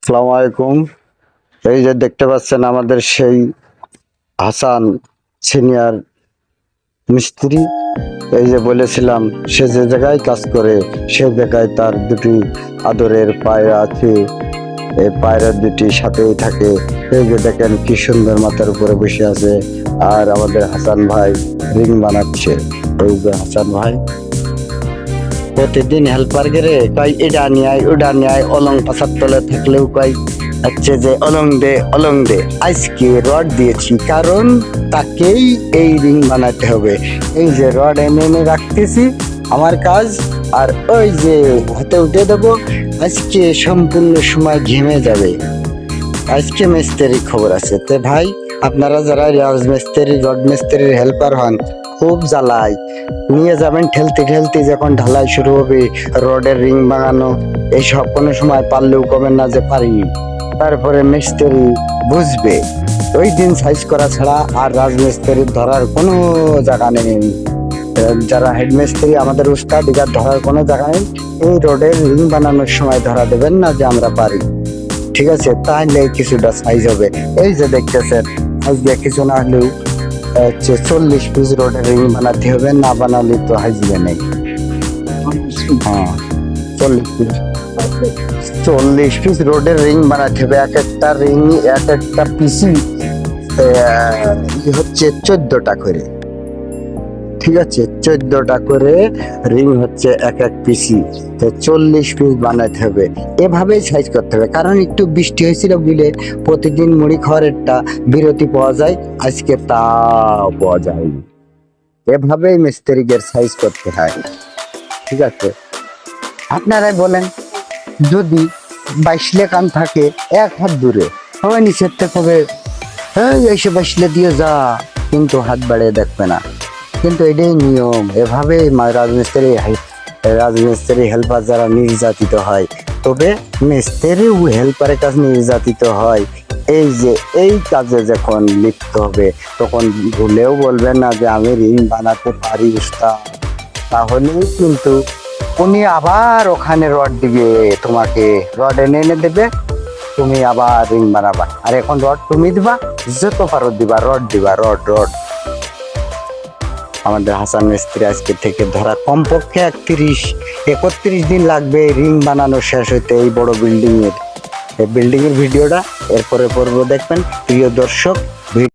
আসসালামু আলাইকুম। এই যে দেখতে পাচ্ছেন আমাদের সেই হাসান সিনিয়র মিস্ত্রি। এই যে বলেছিলাম সে যে জায়গায় কাজ করে সে জায়গায় তার দুটি আদরের পায়রা আছে, এই পায়রা দুটি সাথেই থাকে। এই যে দেখেন কি সুন্দর মাথার উপরে বসে আছে। আর আমাদের হাসান ভাই রিং বানাচ্ছে। এই যে হাসান ভাই প্রতিদিন হেল্পার গেলে কয় এটা নিয়ে আয় ওটা নিয়ে আয়, অলং পাশার তলে থাকলেও কয় হচ্ছে যে অলং দে। আজকে রড দিয়েছি কারণ তাকেই এই রিং বানাতে হবে। এই যে রড এনে এনে রাখতেছি আমার কাজ, আর ওই যে হাতে উঠে দেবো। আজকে সম্পূর্ণ সময় ঘেমে যাবে। আজকে মিস্ত্রির খবর আছে তে ভাই, আপনারা যারা রাজমিস্ত্রি রড মিস্ত্রির হেল্পার হন খুব জ্বালায় নিয়ে যাবেন ঠেলতে ঠেলতে, যখন ঢালাই শুরু হবে রডের রিং বানানো এইসব কোনো সময় পারলেও কবেন না যে পারি। তারপরে মিস্ত্রি বুঝবে, ওই দিন সাইজ করা ছাড়া আর রাজমিস্ত্রির ধরার কোনো জায়গা নেই। যারা হেড মিস্ত্রি আমাদের উস্তাদ এটার ধরার কোনো জায়গা নেই। এই রডের রিং বানানোর সময় ধরা দেবেন না যে আমরা পারি, ঠিক আছে? তাহলে কিছুটা সাইজ হবে। এই যে দেখতেছেন আজকে কিছু না হলেও 40 পিস রোডের রিং বানাতে হবে, না বানালে তো হাজবে নেই। হ্যাঁ, 40 পিস রোডের রিং বানাতে হবে। এক একটা রিং এক একটা পিসি হচ্ছে 14টা করে, ঠিক আছে? 14টা করে রিং হচ্ছে এক এক পিসি। 40 পিস বানাতে হবে। এভাবেই সাইজ করতে হবে, কারণ একটু বৃষ্টি হয়েছিল বলে প্রতিদিন মুড়ি খাওয়ার একটা বিরতি পাওয়া যায়, আজকে তা পাওয়া যায়। এভাবেই মিস্ত্রিদের সাইজ করতে হয়, ঠিক আছে? আপনারাই বলেন, যদি 22 কান থাকে 1 হাত দূরে সবাই নিচের থেকে হবে হ্যাঁ এসে 22 দিয়ে যা, কিন্তু হাত বাড়িয়ে দেখবে না। কিন্তু এটাই নিয়ম। এভাবে রাজমিস্ত্রি হেল্পার যারা নির্যাতিত হয়, তবে মিস্ত্রি হেল্পারের কাছে নির্যাতিত হয়। এই যে এই কাজে যখন লিপ্ত হবে তখন ভুলেও বলবে না যে আমি রিং বানাতে পারি উস্তাদ। তাহলেই কিন্তু উনি আবার ওখানে রড দিবে, তোমাকে রড এনে এনে দেবে, তুমি আবার রিং বানাবা। আর এখন রড তুমি দিবা, যত পারো দিবা, রড দিবা, রড রড। আমাদের হাসান মিস্ত্রি আজকে থেকে ধরা কমপক্ষে 31 দিন লাগবে রিং বানানো শেষ হইতে। এই বড় বিল্ডিং এর ভিডিওটা এরপরে পর্ব দেখবেন প্রিয় দর্শক।